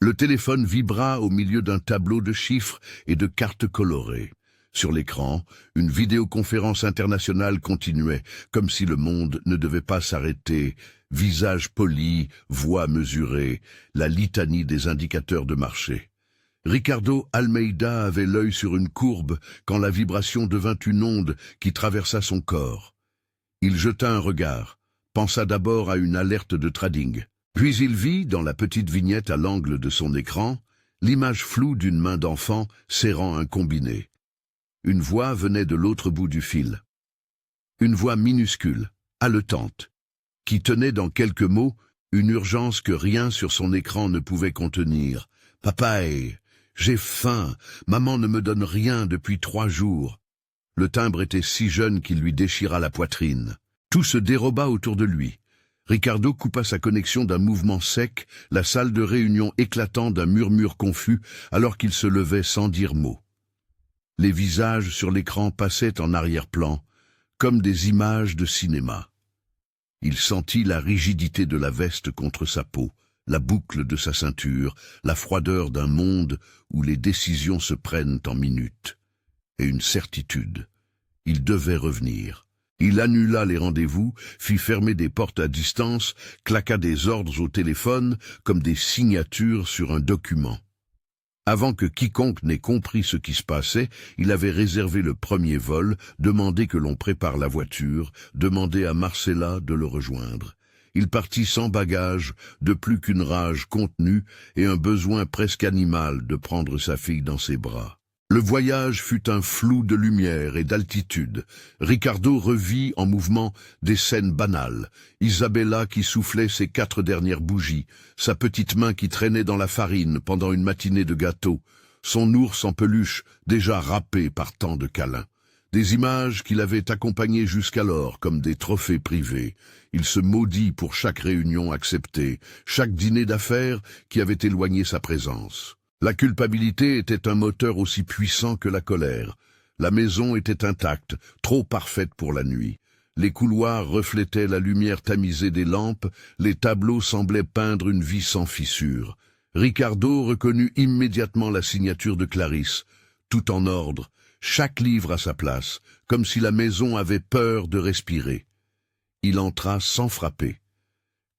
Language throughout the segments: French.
Le téléphone vibra au milieu d'un tableau de chiffres et de cartes colorées. Sur l'écran, une vidéoconférence internationale continuait, comme si le monde ne devait pas s'arrêter. Visage poli, voix mesurée, la litanie des indicateurs de marché. Ricardo Almeida avait l'œil sur une courbe quand la vibration devint une onde qui traversa son corps. Il jeta un regard, pensa d'abord à une alerte de trading. Puis il vit, dans la petite vignette à l'angle de son écran, l'image floue d'une main d'enfant serrant un combiné. Une voix venait de l'autre bout du fil. Une voix minuscule, haletante, qui tenait dans quelques mots une urgence que rien sur son écran ne pouvait contenir. « Papaye, j'ai faim, maman ne me donne rien depuis 3 jours. » Le timbre était si jeune qu'il lui déchira la poitrine. Tout se déroba autour de lui. Ricardo coupa sa connexion d'un mouvement sec, la salle de réunion éclatant d'un murmure confus alors qu'il se levait sans dire mot. Les visages sur l'écran passaient en arrière-plan, comme des images de cinéma. Il sentit la rigidité de la veste contre sa peau, la boucle de sa ceinture, la froideur d'un monde où les décisions se prennent en minutes. Et une certitude. Il devait revenir. Il annula les rendez-vous, fit fermer des portes à distance, claqua des ordres au téléphone comme des signatures sur un document. Avant que quiconque n'ait compris ce qui se passait, il avait réservé le premier vol, demandé que l'on prépare la voiture, demandé à Marcella de le rejoindre. Il partit sans bagage, de plus qu'une rage contenue et un besoin presque animal de prendre sa fille dans ses bras. Le voyage fut un flou de lumière et d'altitude. Ricardo revit en mouvement des scènes banales. Isabella qui soufflait ses 4 dernières bougies, sa petite main qui traînait dans la farine pendant une matinée de gâteau, son ours en peluche déjà râpé par tant de câlins. Des images qu'il avait accompagnées jusqu'alors comme des trophées privés. Il se maudit pour chaque réunion acceptée, chaque dîner d'affaires qui avait éloigné sa présence. La culpabilité était un moteur aussi puissant que la colère. La maison était intacte, trop parfaite pour la nuit. Les couloirs reflétaient la lumière tamisée des lampes, les tableaux semblaient peindre une vie sans fissure. Ricardo reconnut immédiatement la signature de Clarisse, tout en ordre, chaque livre à sa place, comme si la maison avait peur de respirer. Il entra sans frapper.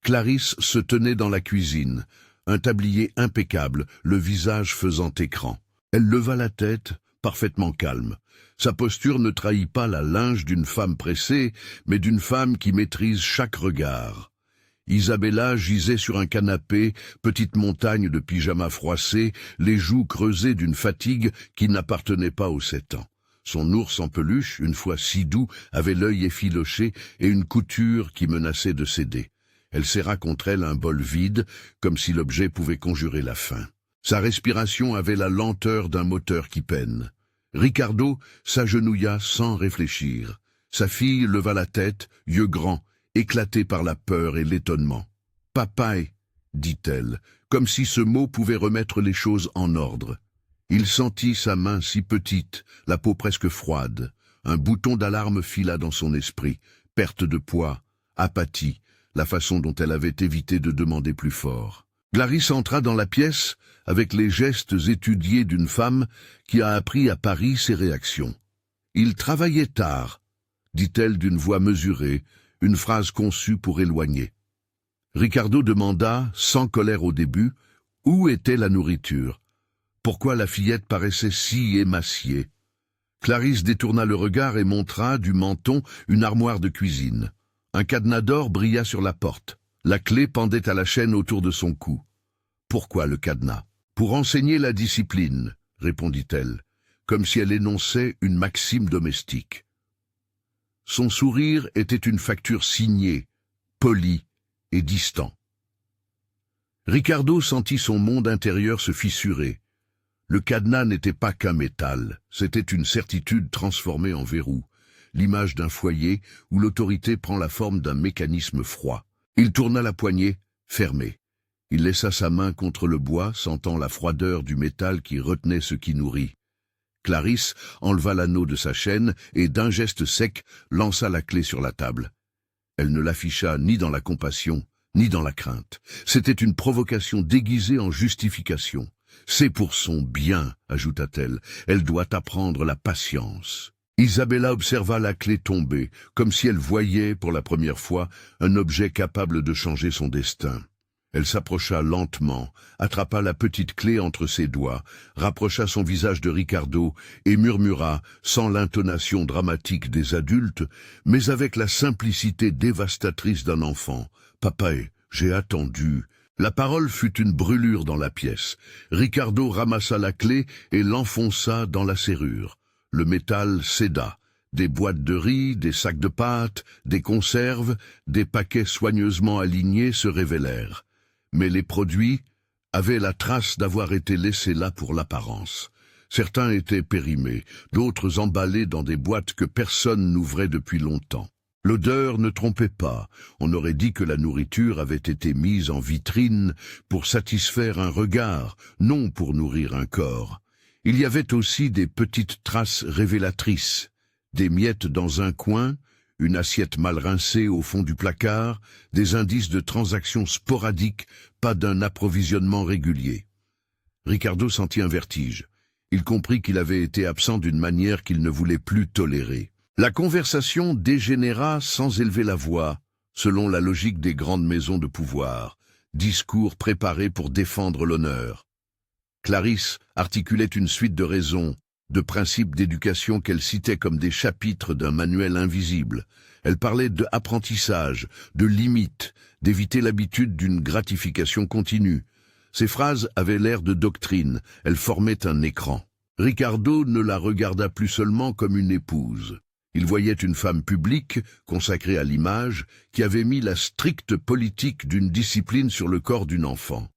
Clarisse se tenait dans la cuisine, un tablier impeccable, le visage faisant écran. Elle leva la tête, parfaitement calme. Sa posture ne trahit pas la linge d'une femme pressée, mais d'une femme qui maîtrise chaque regard. Isabella gisait sur un canapé, petite montagne de pyjama froissé, les joues creusées d'une fatigue qui n'appartenait pas aux 7 ans. Son ours en peluche, une fois si doux, avait l'œil effiloché et une couture qui menaçait de céder. Elle serra contre elle un bol vide, comme si l'objet pouvait conjurer la faim. Sa respiration avait la lenteur d'un moteur qui peine. Ricardo s'agenouilla sans réfléchir. Sa fille leva la tête, yeux grands, éclatés par la peur et l'étonnement. « Papaye » dit-elle, comme si ce mot pouvait remettre les choses en ordre. Il sentit sa main si petite, la peau presque froide. Un bouton d'alarme fila dans son esprit. Perte de poids, apathie, la façon dont elle avait évité de demander plus fort. Clarisse entra dans la pièce avec les gestes étudiés d'une femme qui a appris à Paris ses réactions. « Il travaillait tard », dit-elle d'une voix mesurée, une phrase conçue pour éloigner. Ricardo demanda, sans colère au début, où était la nourriture. Pourquoi la fillette paraissait si émaciée. Clarisse détourna le regard et montra, du menton, une armoire de cuisine. Un cadenas d'or brilla sur la porte. La clé pendait à la chaîne autour de son cou. « Pourquoi le cadenas ?»« Pour enseigner la discipline, » répondit-elle, comme si elle énonçait une maxime domestique. Son sourire était une facture signée, polie et distant. Ricardo sentit son monde intérieur se fissurer. Le cadenas n'était pas qu'un métal, c'était une certitude transformée en verrou. L'image d'un foyer où l'autorité prend la forme d'un mécanisme froid. Il tourna la poignée, fermée. Il laissa sa main contre le bois, sentant la froideur du métal qui retenait ce qui nourrit. Clarisse enleva l'anneau de sa chaîne et, d'un geste sec, lança la clé sur la table. Elle ne l'afficha ni dans la compassion, ni dans la crainte. C'était une provocation déguisée en justification. « C'est pour son bien », ajouta-t-elle. « Elle doit apprendre la patience. » Isabella observa la clé tomber, comme si elle voyait, pour la première fois, un objet capable de changer son destin. Elle s'approcha lentement, attrapa la petite clé entre ses doigts, rapprocha son visage de Ricardo et murmura, sans l'intonation dramatique des adultes, mais avec la simplicité dévastatrice d'un enfant. « Papa, j'ai attendu. » La parole fut une brûlure dans la pièce. Ricardo ramassa la clé et l'enfonça dans la serrure. Le métal céda. Des boîtes de riz, des sacs de pâtes, des conserves, des paquets soigneusement alignés se révélèrent. Mais les produits avaient la trace d'avoir été laissés là pour l'apparence. Certains étaient périmés, d'autres emballés dans des boîtes que personne n'ouvrait depuis longtemps. L'odeur ne trompait pas. On aurait dit que la nourriture avait été mise en vitrine pour satisfaire un regard, non pour nourrir un corps. Il y avait aussi des petites traces révélatrices, des miettes dans un coin, une assiette mal rincée au fond du placard, des indices de transactions sporadiques, pas d'un approvisionnement régulier. Ricardo sentit un vertige. Il comprit qu'il avait été absent d'une manière qu'il ne voulait plus tolérer. La conversation dégénéra sans élever la voix, selon la logique des grandes maisons de pouvoir, discours préparés pour défendre l'honneur. Clarisse articulait une suite de raisons, de principes d'éducation qu'elle citait comme des chapitres d'un manuel invisible. Elle parlait d'apprentissage, de limites, d'éviter l'habitude d'une gratification continue. Ces phrases avaient l'air de doctrine, elles formaient un écran. Ricardo ne la regarda plus seulement comme une épouse. Il voyait une femme publique, consacrée à l'image, qui avait mis la stricte politique d'une discipline sur le corps d'une enfant.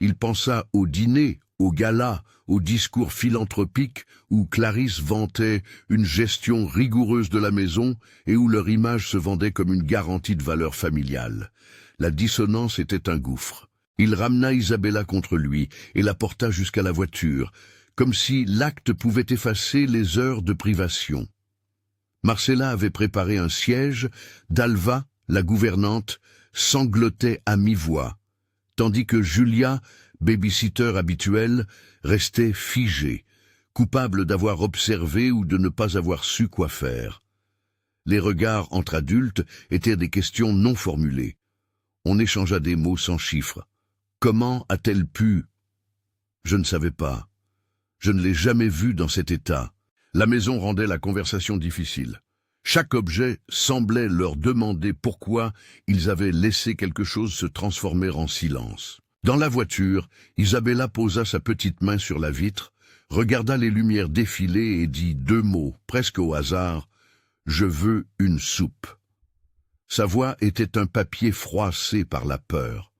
Il pensa au dîner, au gala, au discours philanthropique où Clarisse vantait une gestion rigoureuse de la maison et où leur image se vendait comme une garantie de valeur familiale. La dissonance était un gouffre. Il ramena Isabella contre lui et la porta jusqu'à la voiture, comme si l'acte pouvait effacer les heures de privation. Marcella avait préparé un siège, Dalva, la gouvernante, sanglotait à mi-voix, tandis que Julia, baby-sitter habituelle, restait figée, coupable d'avoir observé ou de ne pas avoir su quoi faire. Les regards entre adultes étaient des questions non formulées. On échangea des mots sans chiffres. Comment a-t-elle pu? Je ne savais pas. Je ne l'ai jamais vue dans cet état. La maison rendait la conversation difficile. Chaque objet semblait leur demander pourquoi ils avaient laissé quelque chose se transformer en silence. Dans la voiture, Isabella posa sa petite main sur la vitre, regarda les lumières défiler et dit 2 mots, presque au hasard, « Je veux une soupe ». Sa voix était un papier froissé par la peur.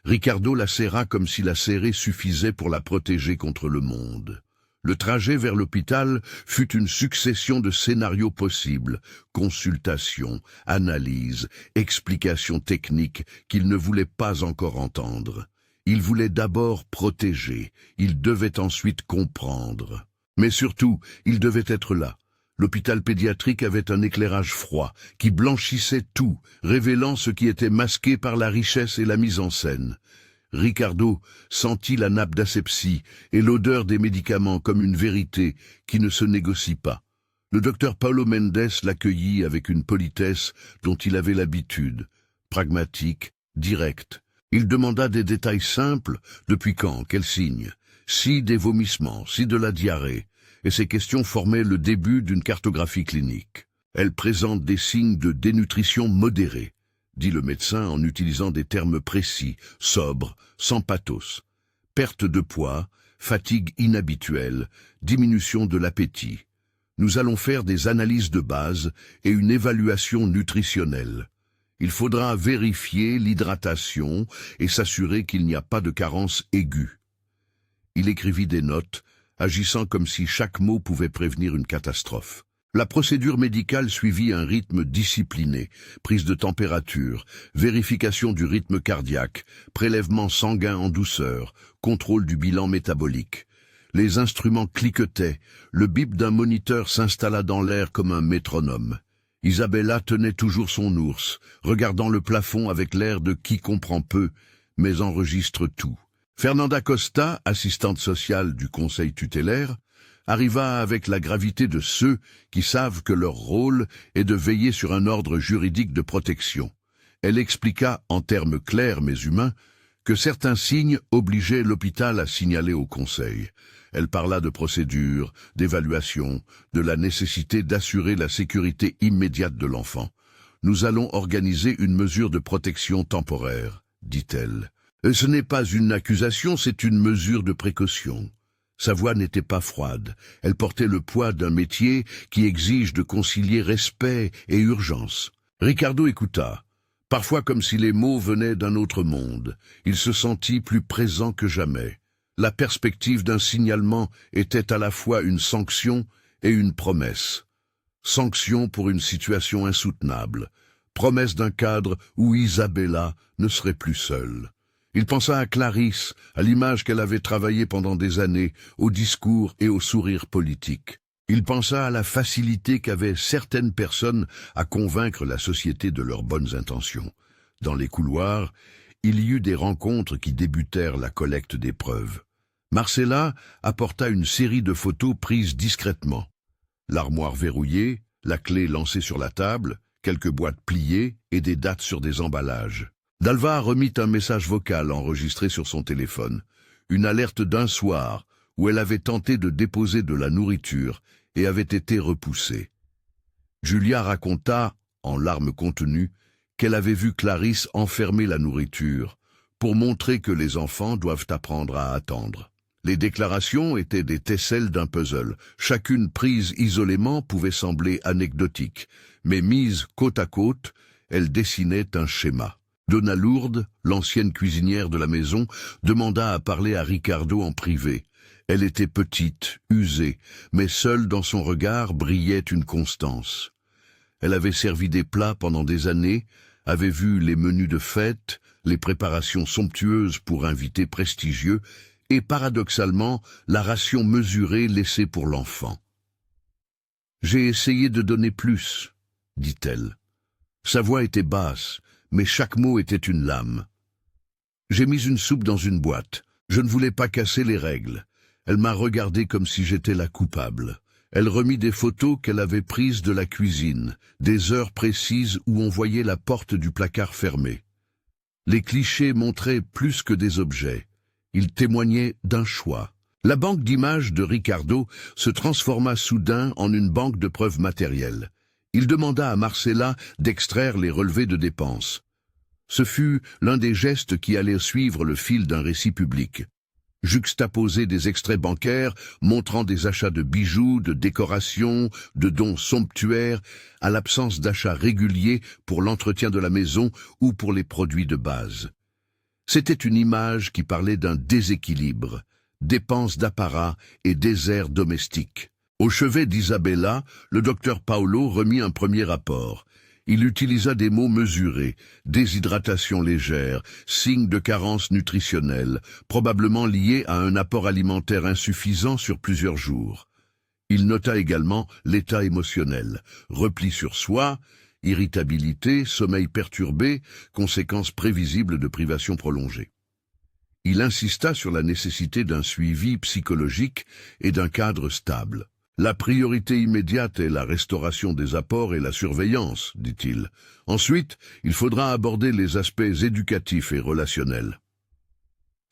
Ricardo la serra comme si la serrer suffisait pour la protéger contre le monde. Le trajet vers l'hôpital fut une succession de scénarios possibles, consultations, analyses, explications techniques qu'il ne voulait pas encore entendre. Il voulait d'abord protéger, il devait ensuite comprendre. Mais surtout, il devait être là. L'hôpital pédiatrique avait un éclairage froid, qui blanchissait tout, révélant ce qui était masqué par la richesse et la mise en scène. Ricardo sentit la nappe d'asepsie et l'odeur des médicaments comme une vérité qui ne se négocie pas. Le docteur Paulo Mendes l'accueillit avec une politesse dont il avait l'habitude, pragmatique, directe. Il demanda des détails simples, depuis quand, quel signe, si des vomissements, si de la diarrhée, et ces questions formaient le début d'une cartographie clinique. Elle présente des signes de dénutrition modérée, dit le médecin en utilisant des termes précis, sobres, sans pathos. Perte de poids, fatigue inhabituelle, diminution de l'appétit. Nous allons faire des analyses de base et une évaluation nutritionnelle. Il faudra vérifier l'hydratation et s'assurer qu'il n'y a pas de carence aiguë. Il écrivit des notes, agissant comme si chaque mot pouvait prévenir une catastrophe. La procédure médicale suivit un rythme discipliné, prise de température, vérification du rythme cardiaque, prélèvement sanguin en douceur, contrôle du bilan métabolique. Les instruments cliquetaient, le bip d'un moniteur s'installa dans l'air comme un métronome. Isabella tenait toujours son ours, regardant le plafond avec l'air de qui comprend peu, mais enregistre tout. Fernanda Costa, assistante sociale du conseil tutélaire, arriva avec la gravité de ceux qui savent que leur rôle est de veiller sur un ordre juridique de protection. Elle expliqua, en termes clairs mais humains, que certains signes obligeaient l'hôpital à signaler au conseil. Elle parla de procédures, d'évaluation, de la nécessité d'assurer la sécurité immédiate de l'enfant. « Nous allons organiser une mesure de protection temporaire », dit-elle. « Ce n'est pas une accusation, c'est une mesure de précaution. » Sa voix n'était pas froide. Elle portait le poids d'un métier qui exige de concilier respect et urgence. Ricardo écouta, parfois comme si les mots venaient d'un autre monde. Il se sentit plus présent que jamais. La perspective d'un signalement était à la fois une sanction et une promesse. Sanction pour une situation insoutenable. Promesse d'un cadre où Isabella ne serait plus seule. Il pensa à Clarisse, à l'image qu'elle avait travaillée pendant des années, au discours et au sourire politique. Il pensa à la facilité qu'avaient certaines personnes à convaincre la société de leurs bonnes intentions. Dans les couloirs, il y eut des rencontres qui débutèrent la collecte des preuves. Marcella apporta une série de photos prises discrètement. L'armoire verrouillée, la clé lancée sur la table, quelques boîtes pliées et des dates sur des emballages. Dalva remit un message vocal enregistré sur son téléphone, une alerte d'un soir où elle avait tenté de déposer de la nourriture et avait été repoussée. Julia raconta, en larmes contenues, qu'elle avait vu Clarisse enfermer la nourriture pour montrer que les enfants doivent apprendre à attendre. Les déclarations étaient des tesselles d'un puzzle. Chacune prise isolément pouvait sembler anecdotique, mais mise côte à côte, elle dessinait un schéma. Donna Lourdes, l'ancienne cuisinière de la maison, demanda à parler à Ricardo en privé. Elle était petite, usée, mais seule dans son regard brillait une constance. Elle avait servi des plats pendant des années, avait vu les menus de fête, les préparations somptueuses pour invités prestigieux, et paradoxalement, la ration mesurée laissée pour l'enfant. « J'ai essayé de donner plus », dit-elle. Sa voix était basse, mais chaque mot était une lame. « J'ai mis une soupe dans une boîte. Je ne voulais pas casser les règles. Elle m'a regardé comme si j'étais la coupable. Elle remit des photos qu'elle avait prises de la cuisine, des heures précises où on voyait la porte du placard fermée. Les clichés montraient plus que des objets. Ils témoignaient d'un choix. La banque d'images de Ricardo se transforma soudain en une banque de preuves matérielles. Il demanda à Marcella d'extraire les relevés de dépenses. Ce fut l'un des gestes qui allait suivre le fil d'un récit public. Juxtaposer des extraits bancaires montrant des achats de bijoux, de décorations, de dons somptuaires, à l'absence d'achats réguliers pour l'entretien de la maison ou pour les produits de base. C'était une image qui parlait d'un déséquilibre, dépenses d'apparat et désert domestique. Au chevet d'Isabella, le docteur Paolo remit un premier rapport. Il utilisa des mots mesurés, déshydratation légère, signe de carence nutritionnelle, probablement lié à un apport alimentaire insuffisant sur plusieurs jours. Il nota également l'état émotionnel, repli sur soi, irritabilité, sommeil perturbé, conséquences prévisibles de privation prolongée. Il insista sur la nécessité d'un suivi psychologique et d'un cadre stable. La priorité immédiate est la restauration des apports et la surveillance, dit-il. Ensuite, il faudra aborder les aspects éducatifs et relationnels.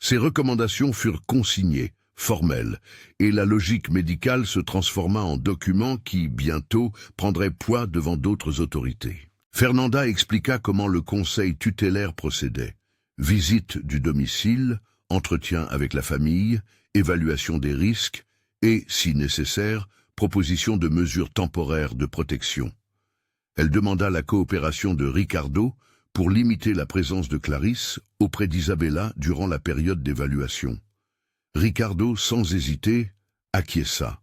Ces recommandations furent consignées, formelles, et la logique médicale se transforma en document qui, bientôt, prendrait poids devant d'autres autorités. Fernanda expliqua comment le conseil tutélaire procédait. Visite du domicile, entretien avec la famille, évaluation des risques, et, si nécessaire, proposition de mesures temporaires de protection. Elle demanda la coopération de Ricardo pour limiter la présence de Clarisse auprès d'Isabella durant la période d'évaluation. Ricardo, sans hésiter, acquiesça.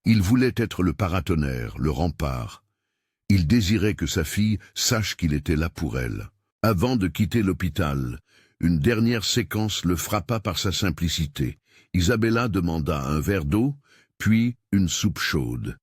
Il voulait être le paratonnerre, le rempart. Il désirait que sa fille sache qu'il était là pour elle. Avant de quitter l'hôpital, une dernière séquence le frappa par sa simplicité. Isabella demanda un verre d'eau, puis une soupe chaude.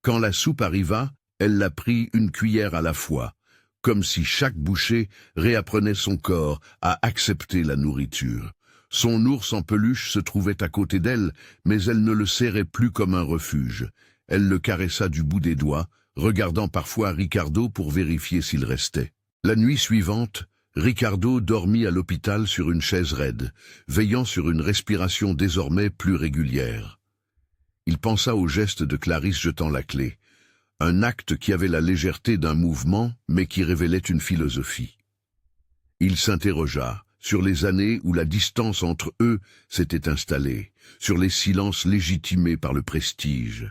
Quand la soupe arriva, Elle la prit une cuillère à la fois, comme si chaque bouchée réapprenait son corps à accepter la nourriture. Son ours en peluche se trouvait à côté d'elle, mais elle ne le serrait plus comme un refuge. Elle le caressa du bout des doigts, regardant parfois Ricardo pour vérifier s'il restait. La nuit suivante, Ricardo dormit à l'hôpital sur une chaise raide, veillant sur une respiration désormais plus régulière. Il pensa au geste de Clarisse jetant la clé, un acte qui avait la légèreté d'un mouvement, mais qui révélait une philosophie. Il s'interrogea sur les années où la distance entre eux s'était installée, sur les silences légitimés par le prestige,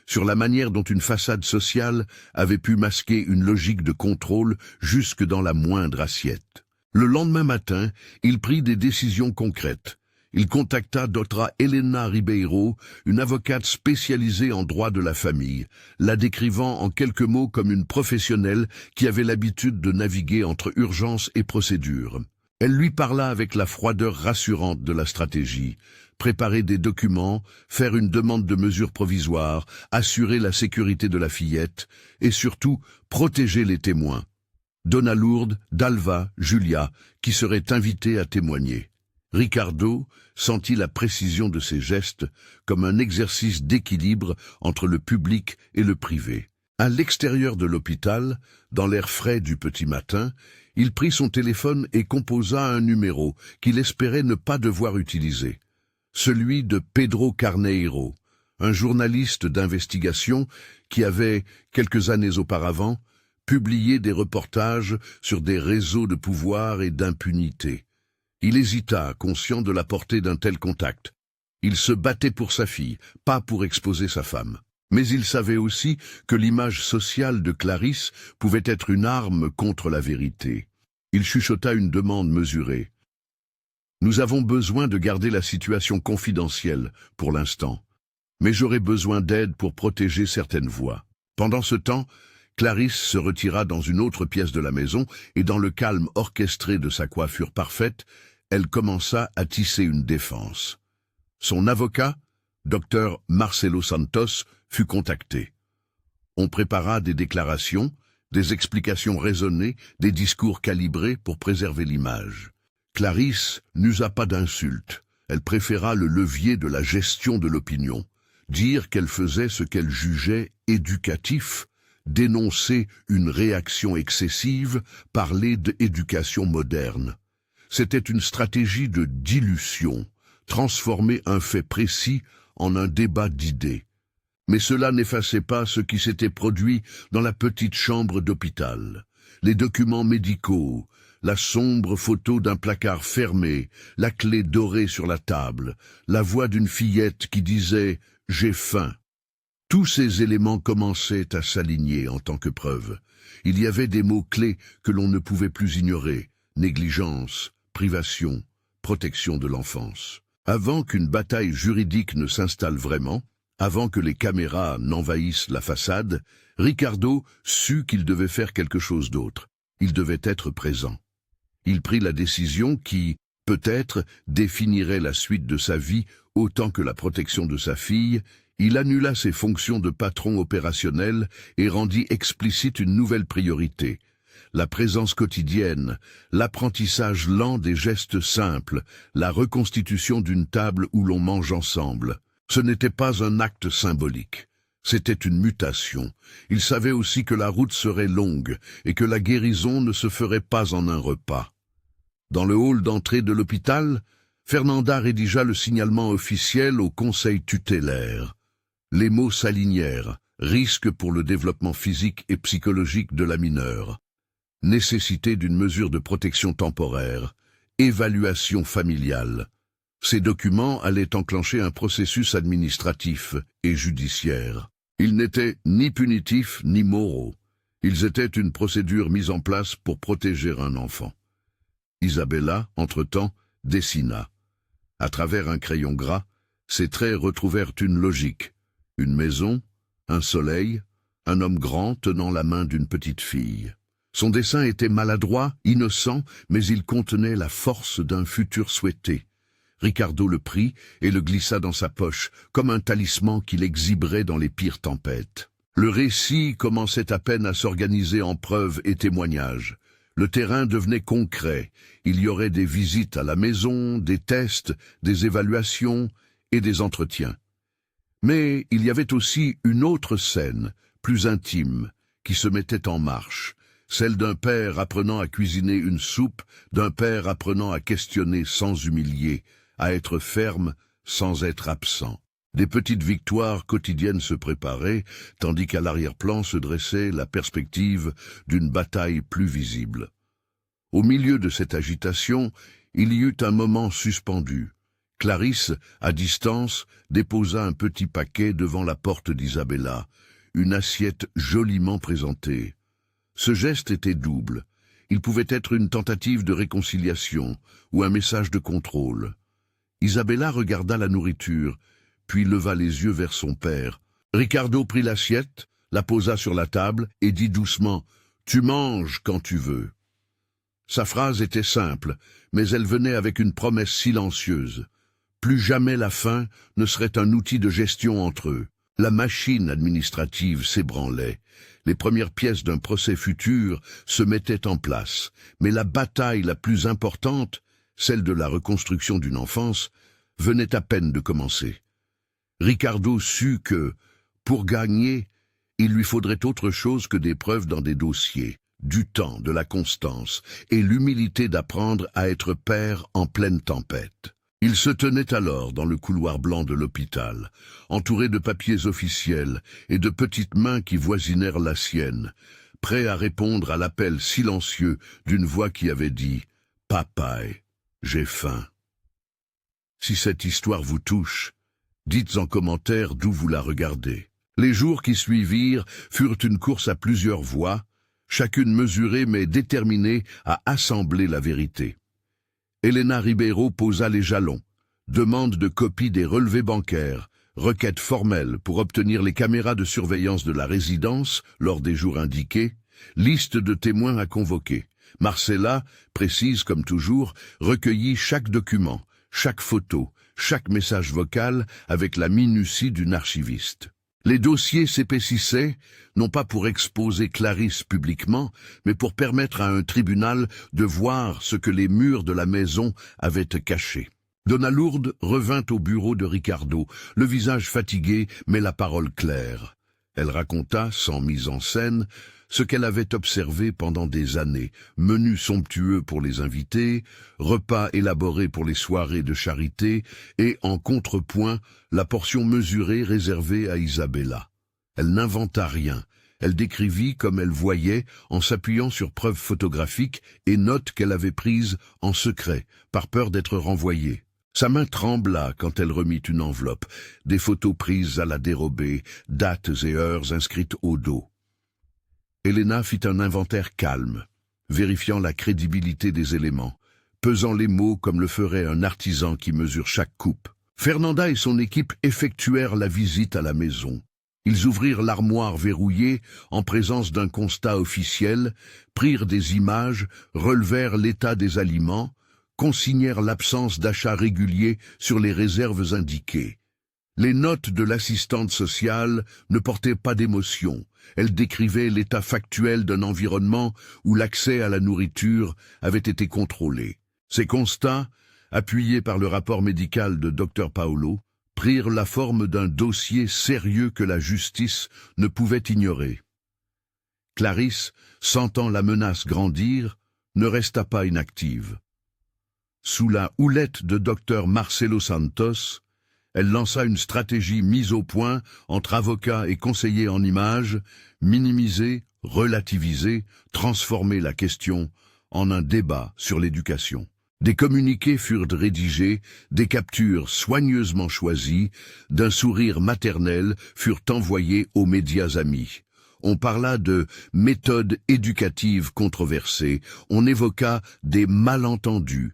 sur la manière dont une façade sociale avait pu masquer une logique de contrôle jusque dans la moindre assiette. Le lendemain matin, il prit des décisions concrètes. Il contacta Dra Helena Ribeiro, une avocate spécialisée en droit de la famille, la décrivant en quelques mots comme une professionnelle qui avait l'habitude de naviguer entre urgence et procédure. Elle lui parla avec la froideur rassurante de la stratégie, préparer des documents, faire une demande de mesures provisoires, assurer la sécurité de la fillette et surtout protéger les témoins. Donna Lourdes, Dalva, Julia, qui seraient invités à témoigner. Ricardo sentit la précision de ses gestes comme un exercice d'équilibre entre le public et le privé. À l'extérieur de l'hôpital, dans l'air frais du petit matin, il prit son téléphone et composa un numéro qu'il espérait ne pas devoir utiliser. Celui de Pedro Carneiro, un journaliste d'investigation qui avait, quelques années auparavant, publié des reportages sur des réseaux de pouvoir et d'impunité. Il hésita, conscient de la portée d'un tel contact. Il se battait pour sa fille, pas pour exposer sa femme. Mais il savait aussi que l'image sociale de Clarisse pouvait être une arme contre la vérité. Il chuchota une demande mesurée. « Nous avons besoin de garder la situation confidentielle, pour l'instant. Mais j'aurai besoin d'aide pour protéger certaines voix. » Pendant ce temps, Clarisse se retira dans une autre pièce de la maison et dans le calme orchestré de sa coiffure parfaite, elle commença à tisser une défense. Son avocat, Dr Marcelo Santos, fut contacté. On prépara des déclarations, des explications raisonnées, des discours calibrés pour préserver l'image. Clarisse n'usa pas d'insultes. Elle préféra le levier de la gestion de l'opinion, dire qu'elle faisait ce qu'elle jugeait éducatif, dénoncer une réaction excessive, parler d'éducation moderne. C'était une stratégie de dilution, transformer un fait précis en un débat d'idées. Mais cela n'effaçait pas ce qui s'était produit dans la petite chambre d'hôpital. Les documents médicaux, la sombre photo d'un placard fermé, la clé dorée sur la table, la voix d'une fillette qui disait « J'ai faim ». Tous ces éléments commençaient à s'aligner en tant que preuve. Il y avait des mots-clés que l'on ne pouvait plus ignorer, négligence, privation, protection de l'enfance. Avant qu'une bataille juridique ne s'installe vraiment, avant que les caméras n'envahissent la façade, Ricardo sut qu'il devait faire quelque chose d'autre. Il devait être présent. Il prit la décision qui, peut-être, définirait la suite de sa vie autant que la protection de sa fille. Il annula ses fonctions de patron opérationnel et rendit explicite une nouvelle priorité. La présence quotidienne, l'apprentissage lent des gestes simples, la reconstitution d'une table où l'on mange ensemble. Ce n'était pas un acte symbolique. C'était une mutation. Il savait aussi que la route serait longue et que la guérison ne se ferait pas en un repas. Dans le hall d'entrée de l'hôpital, Fernanda rédigea le signalement officiel au conseil tutélaire. Les mots s'alignèrent, risque pour le développement physique et psychologique de la mineure, nécessité d'une mesure de protection temporaire, évaluation familiale. Ces documents allaient enclencher un processus administratif et judiciaire. Ils n'étaient ni punitifs ni moraux. Ils étaient une procédure mise en place pour protéger un enfant. Isabella, entre-temps, dessina. À travers un crayon gras, ses traits retrouvèrent une logique. Une maison, un soleil, un homme grand tenant la main d'une petite fille. Son dessin était maladroit, innocent, mais il contenait la force d'un futur souhaité. Ricardo le prit et le glissa dans sa poche, comme un talisman qu'il exhiberait dans les pires tempêtes. Le récit commençait à peine à s'organiser en preuves et témoignages. Le terrain devenait concret. Il y aurait des visites à la maison, des tests, des évaluations et des entretiens. Mais il y avait aussi une autre scène, plus intime, qui se mettait en marche. Celle d'un père apprenant à cuisiner une soupe, d'un père apprenant à questionner sans humilier, à être ferme sans être absent. Des petites victoires quotidiennes se préparaient, tandis qu'à l'arrière-plan se dressait la perspective d'une bataille plus visible. Au milieu de cette agitation, il y eut un moment suspendu. Clarisse, à distance, déposa un petit paquet devant la porte d'Isabella, une assiette joliment présentée. Ce geste était double. Il pouvait être une tentative de réconciliation ou un message de contrôle. Isabella regarda la nourriture, puis leva les yeux vers son père. Ricardo prit l'assiette, la posa sur la table et dit doucement « Tu manges quand tu veux ». Sa phrase était simple, mais elle venait avec une promesse silencieuse. Plus jamais la faim ne serait un outil de gestion entre eux. La machine administrative s'ébranlait. Les premières pièces d'un procès futur se mettaient en place, mais la bataille la plus importante, celle de la reconstruction d'une enfance, venait à peine de commencer. Ricardo sut que, pour gagner, il lui faudrait autre chose que des preuves dans des dossiers, du temps, de la constance et l'humilité d'apprendre à être père en pleine tempête. Il se tenait alors dans le couloir blanc de l'hôpital, entouré de papiers officiels et de petites mains qui voisinèrent la sienne, prêt à répondre à l'appel silencieux d'une voix qui avait dit « Papaye, j'ai faim ». Si cette histoire vous touche, dites en commentaire d'où vous la regardez. Les jours qui suivirent furent une course à plusieurs voies, chacune mesurée mais déterminée à assembler la vérité. Elena Ribeiro posa les jalons, demande de copie des relevés bancaires, requête formelle pour obtenir les caméras de surveillance de la résidence lors des jours indiqués, liste de témoins à convoquer. Marcella, précise comme toujours, recueillit chaque document, chaque photo, chaque message vocal avec la minutie d'une archiviste. Les dossiers s'épaississaient, non pas pour exposer Clarisse publiquement, mais pour permettre à un tribunal de voir ce que les murs de la maison avaient caché. Donna Lourdes revint au bureau de Ricardo, le visage fatigué mais la parole claire. Elle raconta, sans mise en scène, ce qu'elle avait observé pendant des années, menus somptueux pour les invités, repas élaborés pour les soirées de charité et, en contrepoint, la portion mesurée réservée à Isabella. Elle n'inventa rien, elle décrivit comme elle voyait en s'appuyant sur preuves photographiques et notes qu'elle avait prises en secret, par peur d'être renvoyée. Sa main trembla quand elle remit une enveloppe, des photos prises à la dérobée, dates et heures inscrites au dos. Elena fit un inventaire calme, vérifiant la crédibilité des éléments, pesant les mots comme le ferait un artisan qui mesure chaque coupe. Fernanda et son équipe effectuèrent la visite à la maison. Ils ouvrirent l'armoire verrouillée en présence d'un constat officiel, prirent des images, relevèrent l'état des aliments, consignèrent l'absence d'achats réguliers sur les réserves indiquées. Les notes de l'assistante sociale ne portaient pas d'émotion. Elles décrivaient l'état factuel d'un environnement où l'accès à la nourriture avait été contrôlé. Ces constats, appuyés par le rapport médical de Dr Paolo, prirent la forme d'un dossier sérieux que la justice ne pouvait ignorer. Clarisse, sentant la menace grandir, ne resta pas inactive. Sous la houlette de Dr Marcelo Santos, elle lança une stratégie mise au point entre avocats et conseillers en images, minimiser, relativiser, transformer la question en un débat sur l'éducation. Des communiqués furent rédigés, des captures soigneusement choisies, d'un sourire maternel furent envoyés aux médias amis. On parla de méthodes éducatives controversées, on évoqua des malentendus.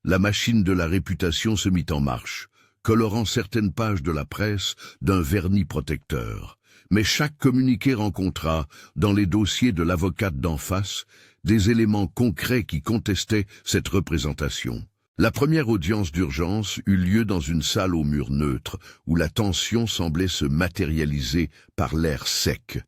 La machine de la réputation se mit en marche, colorant certaines pages de la presse d'un vernis protecteur. Mais chaque communiqué rencontra, dans les dossiers de l'avocate d'en face, des éléments concrets qui contestaient cette représentation. La première audience d'urgence eut lieu dans une salle au mur neutre, où la tension semblait se matérialiser par l'air sec.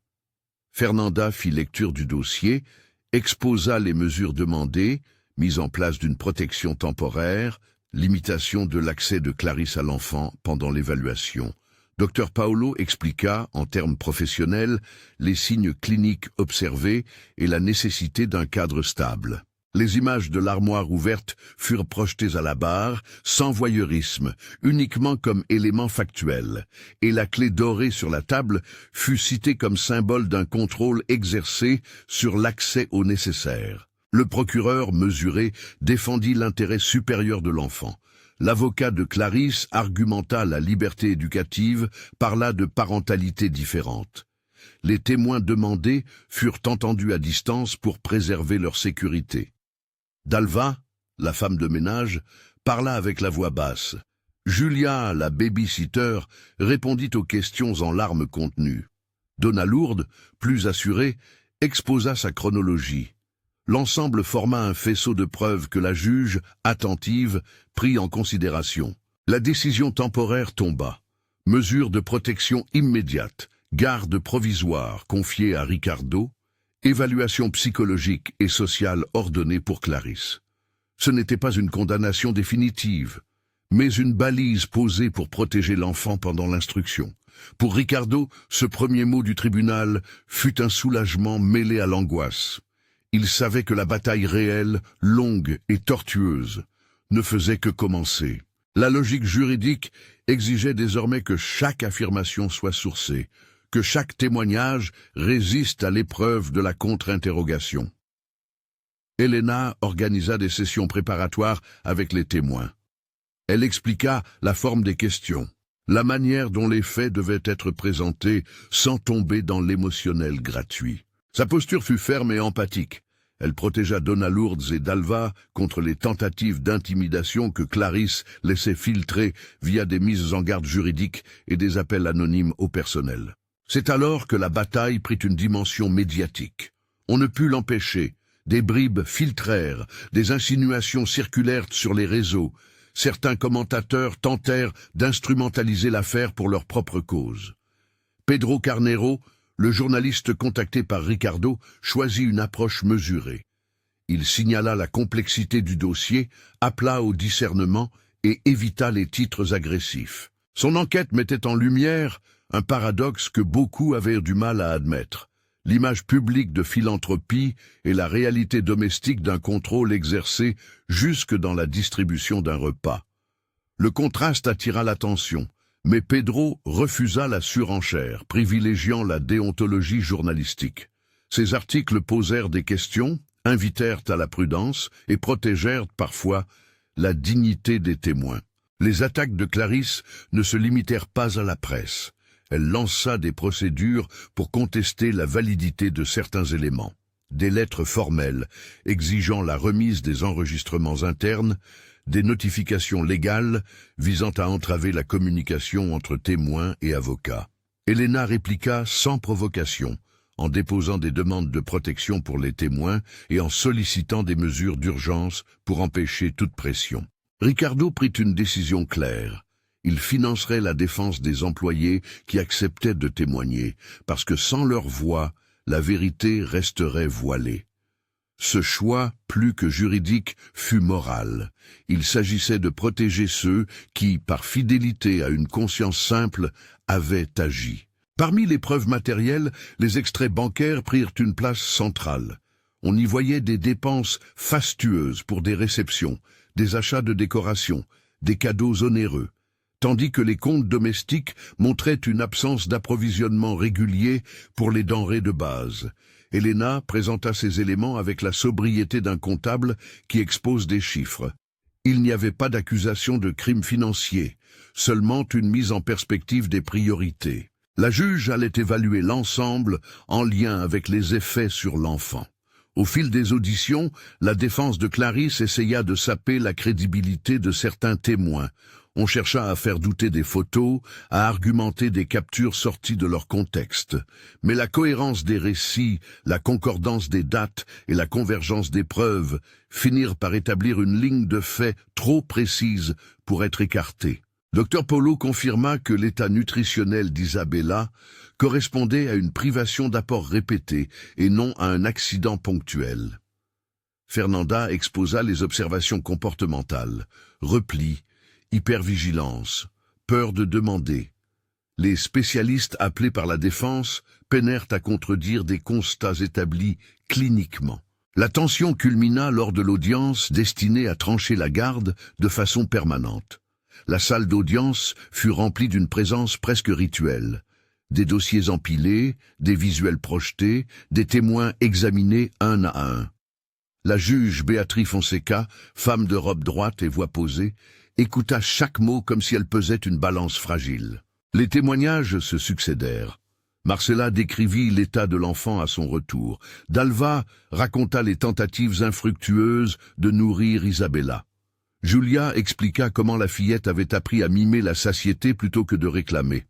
Fernanda fit lecture du dossier, exposa les mesures demandées, mise en place d'une protection temporaire, limitation de l'accès de Clarisse à l'enfant pendant l'évaluation. Dr Paolo expliqua, en termes professionnels, les signes cliniques observés et la nécessité d'un cadre stable. Les images de l'armoire ouverte furent projetées à la barre, sans voyeurisme, uniquement comme élément factuel, et la clé dorée sur la table fut citée comme symbole d'un contrôle exercé sur l'accès au nécessaire. Le procureur, mesuré, défendit l'intérêt supérieur de l'enfant. L'avocat de Clarisse argumenta la liberté éducative, parla de parentalité différente. Les témoins demandés furent entendus à distance pour préserver leur sécurité. Dalva, la femme de ménage, parla avec la voix basse. Julia, la baby-sitter, répondit aux questions en larmes contenues. Donna Lourdes, plus assurée, exposa sa chronologie. L'ensemble forma un faisceau de preuves que la juge, attentive, prit en considération. La décision temporaire tomba. Mesure de protection immédiate, garde provisoire confiée à Ricardo, évaluation psychologique et sociale ordonnée pour Clarisse. Ce n'était pas une condamnation définitive, mais une balise posée pour protéger l'enfant pendant l'instruction. Pour Ricardo, ce premier mot du tribunal fut un soulagement mêlé à l'angoisse. Il savait que la bataille réelle, longue et tortueuse, ne faisait que commencer. La logique juridique exigeait désormais que chaque affirmation soit sourcée, que chaque témoignage résiste à l'épreuve de la contre-interrogation. Elena organisa des sessions préparatoires avec les témoins. Elle expliqua la forme des questions, la manière dont les faits devaient être présentés sans tomber dans l'émotionnel gratuit. Sa posture fut ferme et empathique. Elle protégea Donna Lourdes et Dalva contre les tentatives d'intimidation que Clarisse laissait filtrer via des mises en garde juridiques et des appels anonymes au personnel. C'est alors que la bataille prit une dimension médiatique. On ne put l'empêcher. Des bribes filtrèrent, des insinuations circulèrent sur les réseaux. Certains commentateurs tentèrent d'instrumentaliser l'affaire pour leur propre cause. Pedro Carneiro, le journaliste contacté par Ricardo, choisit une approche mesurée. Il signala la complexité du dossier, appela au discernement et évita les titres agressifs. Son enquête mettait en lumière un paradoxe que beaucoup avaient du mal à admettre. L'image publique de philanthropie et la réalité domestique d'un contrôle exercé jusque dans la distribution d'un repas. Le contraste attira l'attention, mais Pedro refusa la surenchère, privilégiant la déontologie journalistique. Ses articles posèrent des questions, invitèrent à la prudence et protégèrent parfois la dignité des témoins. Les attaques de Clarisse ne se limitèrent pas à la presse. Elle lança des procédures pour contester la validité de certains éléments. Des lettres formelles exigeant la remise des enregistrements internes, des notifications légales visant à entraver la communication entre témoins et avocats. Elena répliqua sans provocation, en déposant des demandes de protection pour les témoins et en sollicitant des mesures d'urgence pour empêcher toute pression. Ricardo prit une décision claire. Il financerait la défense des employés qui acceptaient de témoigner, parce que sans leur voix, la vérité resterait voilée. Ce choix, plus que juridique, fut moral. Il s'agissait de protéger ceux qui, par fidélité à une conscience simple, avaient agi. Parmi les preuves matérielles, les extraits bancaires prirent une place centrale. On y voyait des dépenses fastueuses pour des réceptions, des achats de décorations, des cadeaux onéreux, tandis que les comptes domestiques montraient une absence d'approvisionnement régulier pour les denrées de base. Elena présenta ces éléments avec la sobriété d'un comptable qui expose des chiffres. Il n'y avait pas d'accusation de crime financier, seulement une mise en perspective des priorités. La juge allait évaluer l'ensemble en lien avec les effets sur l'enfant. Au fil des auditions, la défense de Clarisse essaya de saper la crédibilité de certains témoins. On chercha à faire douter des photos, à argumenter des captures sorties de leur contexte. Mais la cohérence des récits, la concordance des dates et la convergence des preuves finirent par établir une ligne de faits trop précise pour être écartée. Dr Polo confirma que l'état nutritionnel d'Isabella correspondait à une privation d'apports répétés et non à un accident ponctuel. Fernanda exposa les observations comportementales, repli, hypervigilance, peur de demander. Les spécialistes appelés par la défense peinèrent à contredire des constats établis cliniquement. La tension culmina lors de l'audience destinée à trancher la garde de façon permanente. La salle d'audience fut remplie d'une présence presque rituelle. Des dossiers empilés, des visuels projetés, des témoins examinés un à un. La juge Béatrice Fonseca, femme de robe droite et voix posée, écouta chaque mot comme si elle pesait une balance fragile. Les témoignages se succédèrent. Marcella décrivit l'état de l'enfant à son retour. Dalva raconta les tentatives infructueuses de nourrir Isabella. Julia expliqua comment la fillette avait appris à mimer la satiété plutôt que de réclamer.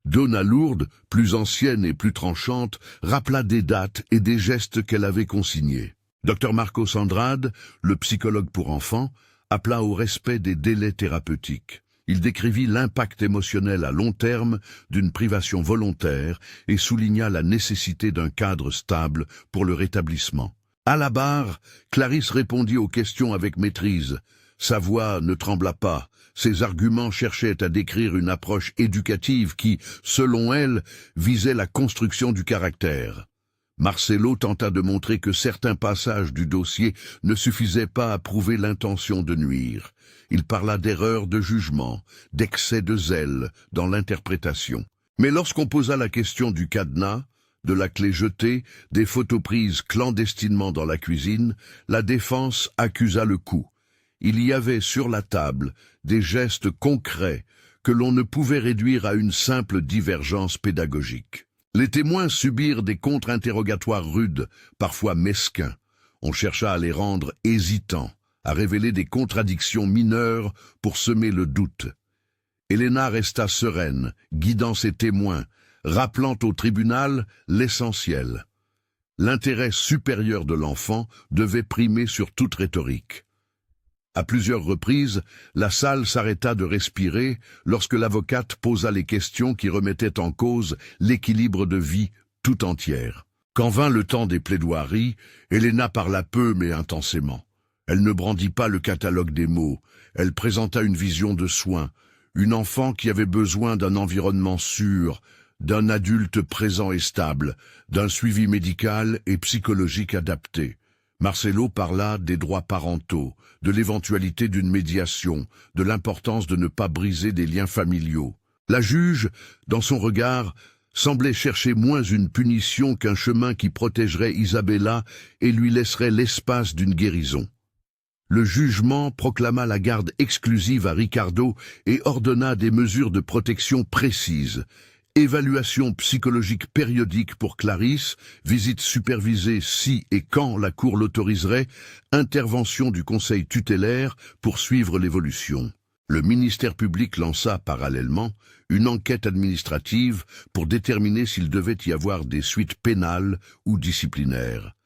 Donna Lourdes, plus ancienne et plus tranchante, rappela des dates et des gestes qu'elle avait consignés. Dr Marcos Andrade, le psychologue pour enfants, appela au respect des délais thérapeutiques. Il décrivit l'impact émotionnel à long terme d'une privation volontaire et souligna la nécessité d'un cadre stable pour le rétablissement. À la barre, Clarisse répondit aux questions avec maîtrise. Sa voix ne trembla pas. Ses arguments cherchaient à décrire une approche éducative qui, selon elle, visait la construction du caractère. Marcelo tenta de montrer que certains passages du dossier ne suffisaient pas à prouver l'intention de nuire. Il parla d'erreurs de jugement, d'excès de zèle dans l'interprétation. Mais lorsqu'on posa la question du cadenas, de la clé jetée, des photos prises clandestinement dans la cuisine, la défense accusa le coup. Il y avait sur la table des gestes concrets que l'on ne pouvait réduire à une simple divergence pédagogique. Les témoins subirent des contre-interrogatoires rudes, parfois mesquins. On chercha à les rendre hésitants, à révéler des contradictions mineures pour semer le doute. Elena resta sereine, guidant ses témoins, rappelant au tribunal l'essentiel. L'intérêt supérieur de l'enfant devait primer sur toute rhétorique. À plusieurs reprises, la salle s'arrêta de respirer lorsque l'avocate posa les questions qui remettaient en cause l'équilibre de vie tout entière. Quand vint le temps des plaidoiries, Elena parla peu mais intensément. Elle ne brandit pas le catalogue des mots, elle présenta une vision de soin, une enfant qui avait besoin d'un environnement sûr, d'un adulte présent et stable, d'un suivi médical et psychologique adapté. Marcelo parla des droits parentaux, de l'éventualité d'une médiation, de l'importance de ne pas briser des liens familiaux. La juge, dans son regard, semblait chercher moins une punition qu'un chemin qui protégerait Isabella et lui laisserait l'espace d'une guérison. Le jugement proclama la garde exclusive à Ricardo et ordonna des mesures de protection précises. Évaluation psychologique périodique pour Clarisse, visite supervisée si et quand la Cour l'autoriserait, intervention du conseil tutélaire pour suivre l'évolution. Le ministère public lança parallèlement une enquête administrative pour déterminer s'il devait y avoir des suites pénales ou disciplinaires.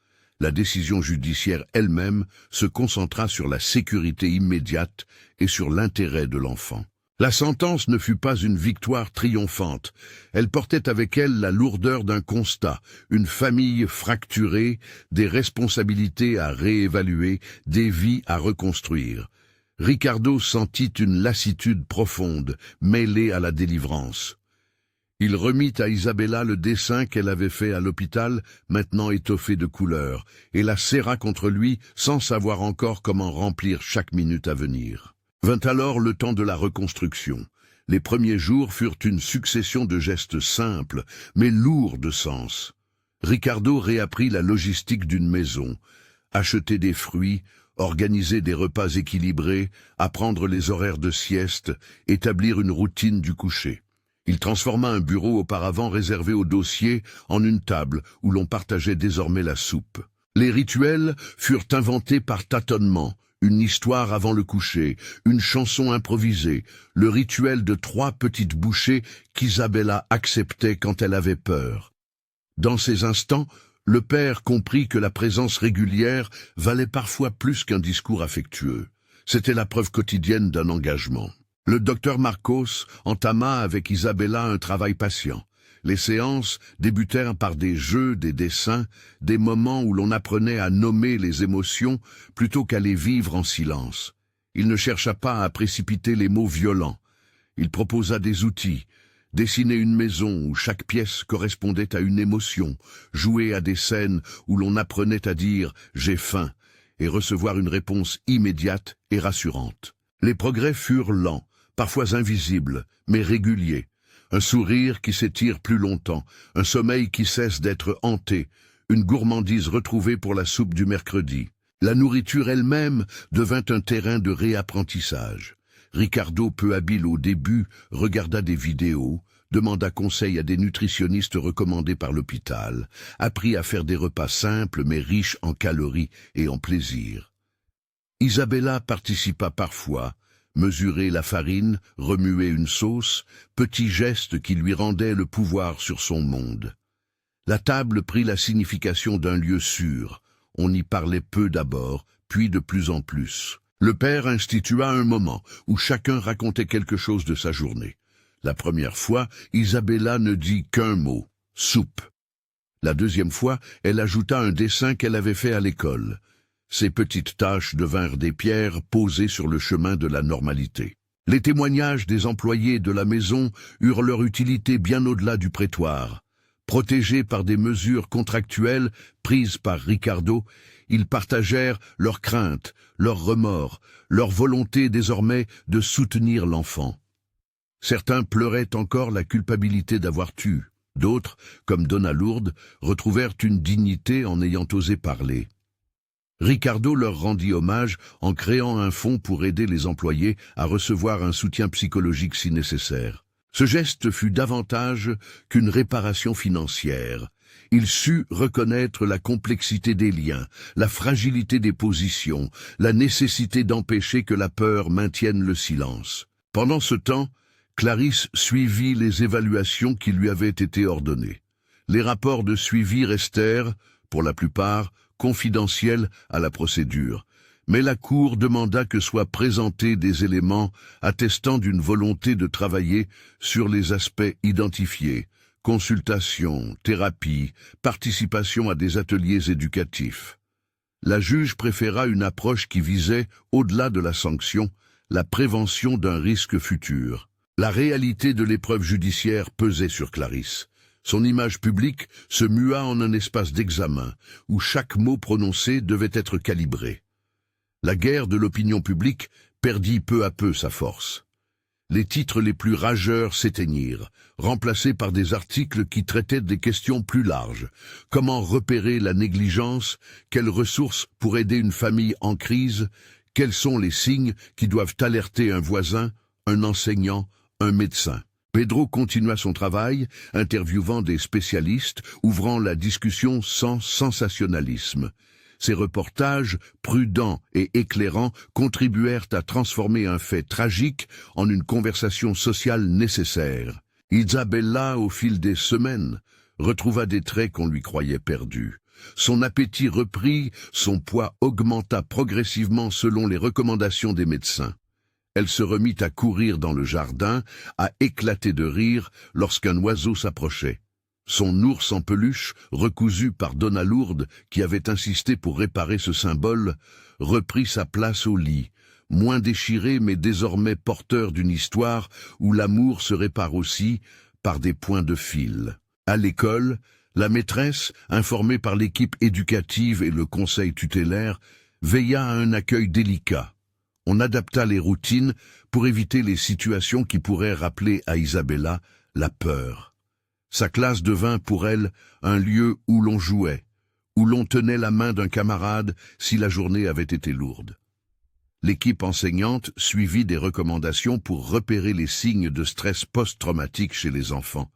La décision judiciaire elle-même se concentra sur la sécurité immédiate et sur l'intérêt de l'enfant. La sentence ne fut pas une victoire triomphante. Elle portait avec elle la lourdeur d'un constat, une famille fracturée, des responsabilités à réévaluer, des vies à reconstruire. Ricardo sentit une lassitude profonde, mêlée à la délivrance. Il remit à Isabella le dessin qu'elle avait fait à l'hôpital, maintenant étoffé de couleurs, et la serra contre lui sans savoir encore comment remplir chaque minute à venir. Vint alors le temps de la reconstruction. Les premiers jours furent une succession de gestes simples, mais lourds de sens. Ricardo réapprit la logistique d'une maison, acheter des fruits, organiser des repas équilibrés, apprendre les horaires de sieste, établir une routine du coucher. Il transforma un bureau auparavant réservé aux dossiers en une table où l'on partageait désormais la soupe. Les rituels furent inventés par tâtonnement, une histoire avant le coucher, une chanson improvisée, le rituel de 3 petites bouchées qu'Isabella acceptait quand elle avait peur. Dans ces instants, le père comprit que la présence régulière valait parfois plus qu'un discours affectueux. C'était la preuve quotidienne d'un engagement. Le docteur Marcos entama avec Isabella un travail patient. Les séances débutèrent par des jeux, des dessins, des moments où l'on apprenait à nommer les émotions plutôt qu'à les vivre en silence. Il ne chercha pas à précipiter les mots violents. Il proposa des outils, dessiner une maison où chaque pièce correspondait à une émotion, jouer à des scènes où l'on apprenait à dire « j'ai faim » et recevoir une réponse immédiate et rassurante. Les progrès furent lents, parfois invisibles, mais réguliers. Un sourire qui s'étire plus longtemps, un sommeil qui cesse d'être hanté, une gourmandise retrouvée pour la soupe du mercredi. La nourriture elle-même devint un terrain de réapprentissage. Ricardo, peu habile au début, regarda des vidéos, demanda conseil à des nutritionnistes recommandés par l'hôpital, apprit à faire des repas simples mais riches en calories et en plaisir. Isabella participa parfois, mesurer la farine, remuer une sauce, petit geste qui lui rendait le pouvoir sur son monde. La table prit la signification d'un lieu sûr. On y parlait peu d'abord, puis de plus en plus. Le père institua un moment où chacun racontait quelque chose de sa journée. La première fois, Isabella ne dit qu'un mot, « soupe ». La deuxième fois, elle ajouta un dessin qu'elle avait fait à l'école. Ces petites tâches devinrent des pierres posées sur le chemin de la normalité. Les témoignages des employés de la maison eurent leur utilité bien au-delà du prétoire. Protégés par des mesures contractuelles prises par Ricardo, ils partagèrent leurs craintes, leurs remords, leur volonté désormais de soutenir l'enfant. Certains pleuraient encore la culpabilité d'avoir tué. D'autres, comme Donna Lourdes, retrouvèrent une dignité en ayant osé parler. Ricardo leur rendit hommage en créant un fonds pour aider les employés à recevoir un soutien psychologique si nécessaire. Ce geste fut davantage qu'une réparation financière. Il sut reconnaître la complexité des liens, la fragilité des positions, la nécessité d'empêcher que la peur maintienne le silence. Pendant ce temps, Clarisse suivit les évaluations qui lui avaient été ordonnées. Les rapports de suivi restèrent, pour la plupart, confidentiels à la procédure, mais la Cour demanda que soient présentés des éléments attestant d'une volonté de travailler sur les aspects identifiés, consultation, thérapie, participation à des ateliers éducatifs. La juge préféra une approche qui visait, au-delà de la sanction, la prévention d'un risque futur. La réalité de l'épreuve judiciaire pesait sur Clarisse. Son image publique se mua en un espace d'examen, où chaque mot prononcé devait être calibré. La guerre de l'opinion publique perdit peu à peu sa force. Les titres les plus rageurs s'éteignirent, remplacés par des articles qui traitaient des questions plus larges. Comment repérer la négligence? Quelles ressources pour aider une famille en crise? Quels sont les signes qui doivent alerter un voisin, un enseignant, un médecin? Pedro continua son travail, interviewant des spécialistes, ouvrant la discussion sans sensationnalisme. Ces reportages, prudents et éclairants, contribuèrent à transformer un fait tragique en une conversation sociale nécessaire. Isabella, au fil des semaines, retrouva des traits qu'on lui croyait perdus. Son appétit reprit, son poids augmenta progressivement selon les recommandations des médecins. Elle se remit à courir dans le jardin, à éclater de rire lorsqu'un oiseau s'approchait. Son ours en peluche, recousu par Donna Lourdes, qui avait insisté pour réparer ce symbole, reprit sa place au lit, moins déchiré mais désormais porteur d'une histoire où l'amour se répare aussi par des points de fil. À l'école, la maîtresse, informée par l'équipe éducative et le conseil tutélaire, veilla à un accueil délicat. On adapta les routines pour éviter les situations qui pourraient rappeler à Isabella la peur. Sa classe devint pour elle un lieu où l'on jouait, où l'on tenait la main d'un camarade si la journée avait été lourde. L'équipe enseignante suivit des recommandations pour repérer les signes de stress post-traumatique chez les enfants,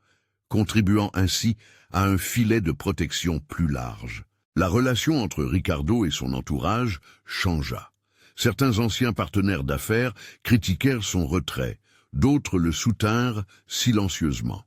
contribuant ainsi à un filet de protection plus large. La relation entre Ricardo et son entourage changea. Certains anciens partenaires d'affaires critiquèrent son retrait, d'autres le soutinrent silencieusement.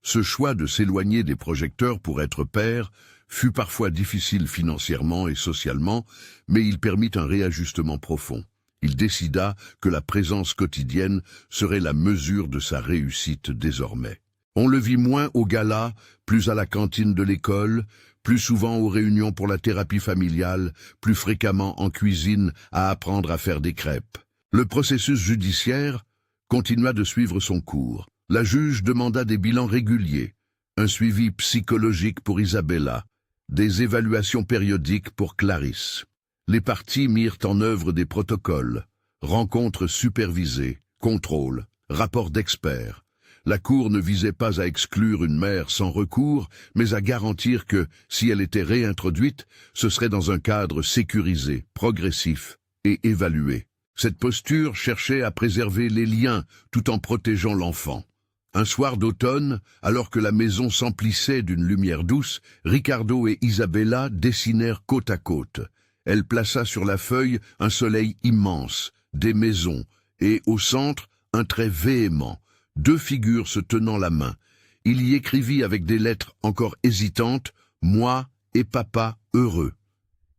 Ce choix de s'éloigner des projecteurs pour être père fut parfois difficile financièrement et socialement, mais il permit un réajustement profond. Il décida que la présence quotidienne serait la mesure de sa réussite désormais. On le vit moins au gala, plus à la cantine de l'école, plus souvent aux réunions pour la thérapie familiale, plus fréquemment en cuisine à apprendre à faire des crêpes. Le processus judiciaire continua de suivre son cours. La juge demanda des bilans réguliers, un suivi psychologique pour Isabella, des évaluations périodiques pour Clarisse. Les parties mirent en œuvre des protocoles, rencontres supervisées, contrôles, rapports d'experts. La Cour ne visait pas à exclure une mère sans recours, mais à garantir que, si elle était réintroduite, ce serait dans un cadre sécurisé, progressif et évalué. Cette posture cherchait à préserver les liens tout en protégeant l'enfant. Un soir d'automne, alors que la maison s'emplissait d'une lumière douce, Ricardo et Isabella dessinèrent côte à côte. Elle plaça sur la feuille un soleil immense, des maisons, et au centre, un trait véhément, 2 figures se tenant la main. Il y écrivit avec des lettres encore hésitantes « Moi et papa heureux ».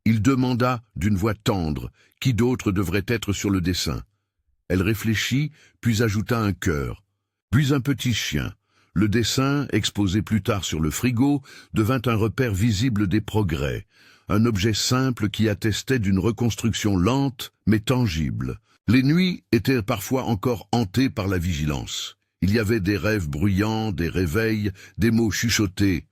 Il demanda, d'une voix tendre, qui d'autre devrait être sur le dessin. Elle réfléchit, puis ajouta un cœur, puis un petit chien. Le dessin, exposé plus tard sur le frigo, devint un repère visible des progrès, un objet simple qui attestait d'une reconstruction lente mais tangible. Les nuits étaient parfois encore hantées par la vigilance. Il y avait des rêves bruyants, des réveils, des mots chuchotés.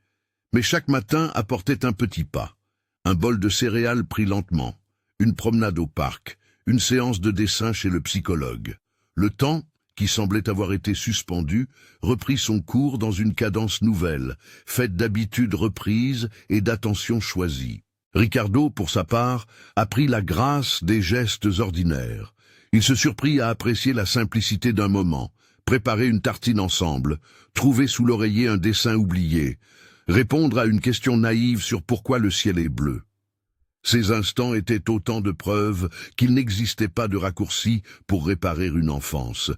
Mais chaque matin apportait un petit pas. Un bol de céréales pris lentement, une promenade au parc, une séance de dessin chez le psychologue. Le temps, qui semblait avoir été suspendu, reprit son cours dans une cadence nouvelle, faite d'habitudes reprises et d'attentions choisies. Ricardo, pour sa part, apprit la grâce des gestes ordinaires. Il se surprit à apprécier la simplicité d'un moment, préparer une tartine ensemble, trouver sous l'oreiller un dessin oublié, répondre à une question naïve sur pourquoi le ciel est bleu. Ces instants étaient autant de preuves qu'il n'existait pas de raccourci pour réparer une enfance.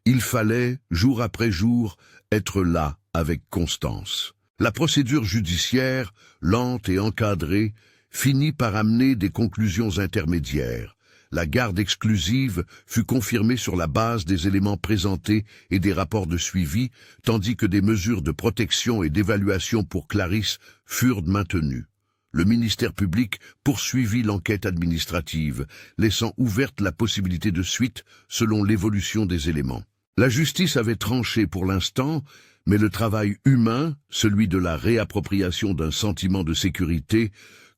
Il fallait, jour après jour, être là avec constance. La procédure judiciaire, lente et encadrée, finit par amener des conclusions intermédiaires. La garde exclusive fut confirmée sur la base des éléments présentés et des rapports de suivi, tandis que des mesures de protection et d'évaluation pour Clarisse furent maintenues. Le ministère public poursuivit l'enquête administrative, laissant ouverte la possibilité de suite selon l'évolution des éléments. La justice avait tranché pour l'instant, mais le travail humain, celui de la réappropriation d'un sentiment de sécurité,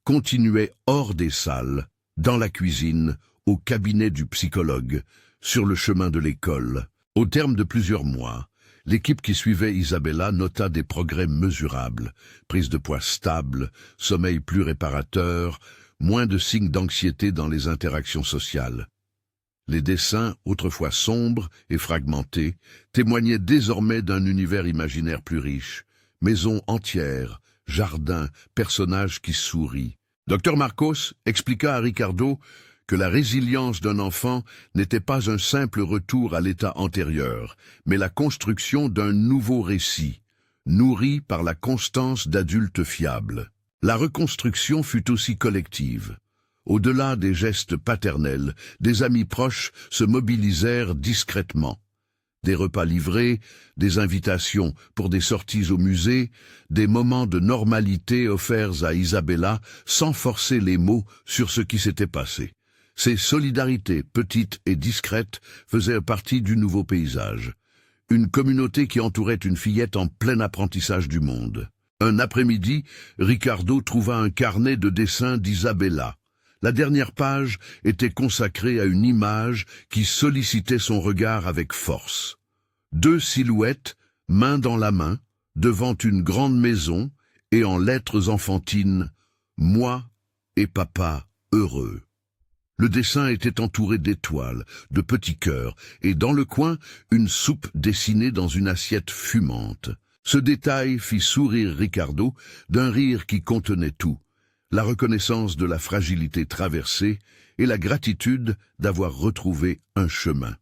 continuait hors des salles, dans la cuisine, au cabinet du psychologue, sur le chemin de l'école. Au terme de plusieurs mois, l'équipe qui suivait Isabella nota des progrès mesurables, prise de poids stable, sommeil plus réparateur, moins de signes d'anxiété dans les interactions sociales. Les dessins, autrefois sombres et fragmentés, témoignaient désormais d'un univers imaginaire plus riche. Maisons entières, jardins, personnages qui sourient. Dr Marcos expliqua à Ricardo que la résilience d'un enfant n'était pas un simple retour à l'état antérieur, mais la construction d'un nouveau récit, nourri par la constance d'adultes fiables. La reconstruction fut aussi collective. Au-delà des gestes paternels, des amis proches se mobilisèrent discrètement. Des repas livrés, des invitations pour des sorties au musée, des moments de normalité offerts à Isabella sans forcer les mots sur ce qui s'était passé. Ces solidarités, petites et discrètes, faisaient partie du nouveau paysage. Une communauté qui entourait une fillette en plein apprentissage du monde. Un après-midi, Ricardo trouva un carnet de dessins d'Isabella. La dernière page était consacrée à une image qui sollicitait son regard avec force. 2 silhouettes, main dans la main, devant une grande maison, et en lettres enfantines, « Moi et papa heureux ». Le dessin était entouré d'étoiles, de petits cœurs, et dans le coin, une soupe dessinée dans une assiette fumante. Ce détail fit sourire Ricardo d'un rire qui contenait tout. la reconnaissance de la fragilité traversée et la gratitude d'avoir retrouvé un chemin.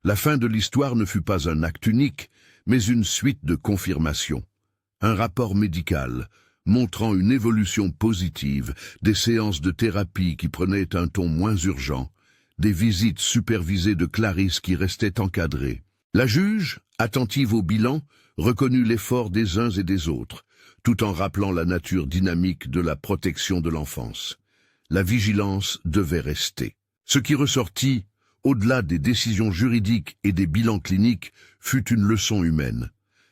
La fin de l'histoire ne fut pas un acte unique, mais une suite de confirmations. Un rapport médical montrant une évolution positive, des séances de thérapie qui prenaient un ton moins urgent, des visites supervisées de Clarisse qui restaient encadrées. La juge, attentive au bilan, reconnut l'effort des uns et des autres, tout en rappelant la nature dynamique de la protection de l'enfance. La vigilance devait rester. Ce qui ressortit, au-delà des décisions juridiques et des bilans cliniques, fut une leçon humaine.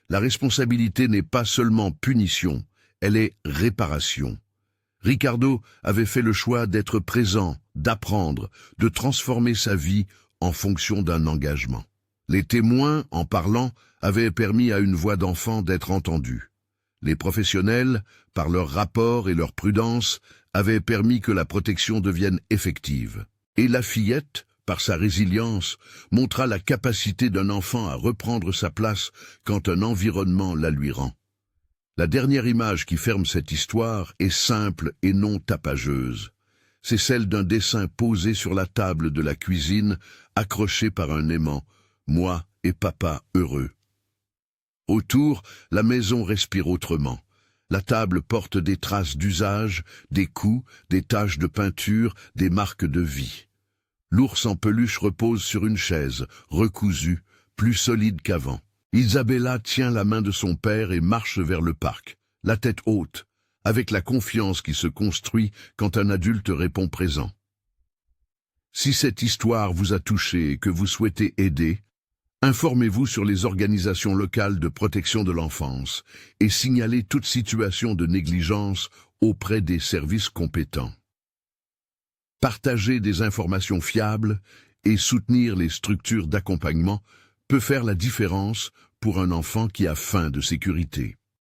La responsabilité n'est pas seulement punition, elle est réparation. Ricardo avait fait le choix d'être présent, d'apprendre, de transformer sa vie en fonction d'un engagement. Les témoins, en parlant, avaient permis à une voix d'enfant d'être entendue. Les professionnels, par leur rapport et leur prudence, avaient permis que la protection devienne effective. Et la fillette, par sa résilience, montra la capacité d'un enfant à reprendre sa place quand un environnement la lui rend. La dernière image qui ferme cette histoire est simple et non tapageuse. C'est celle d'un dessin posé sur la table de la cuisine, accroché par un aimant, moi et papa heureux. Autour, la maison respire autrement. La table porte des traces d'usage, des coups, des taches de peinture, des marques de vie. L'ours en peluche repose sur une chaise, recousue, plus solide qu'avant. Isabella tient la main de son père et marche vers le parc, la tête haute, avec la confiance qui se construit quand un adulte répond présent. Si cette histoire vous a touché et que vous souhaitez aider, informez-vous sur les organisations locales de protection de l'enfance et signalez toute situation de négligence auprès des services compétents. Partager des informations fiables et soutenir les structures d'accompagnement peut faire la différence pour un enfant qui a faim de sécurité.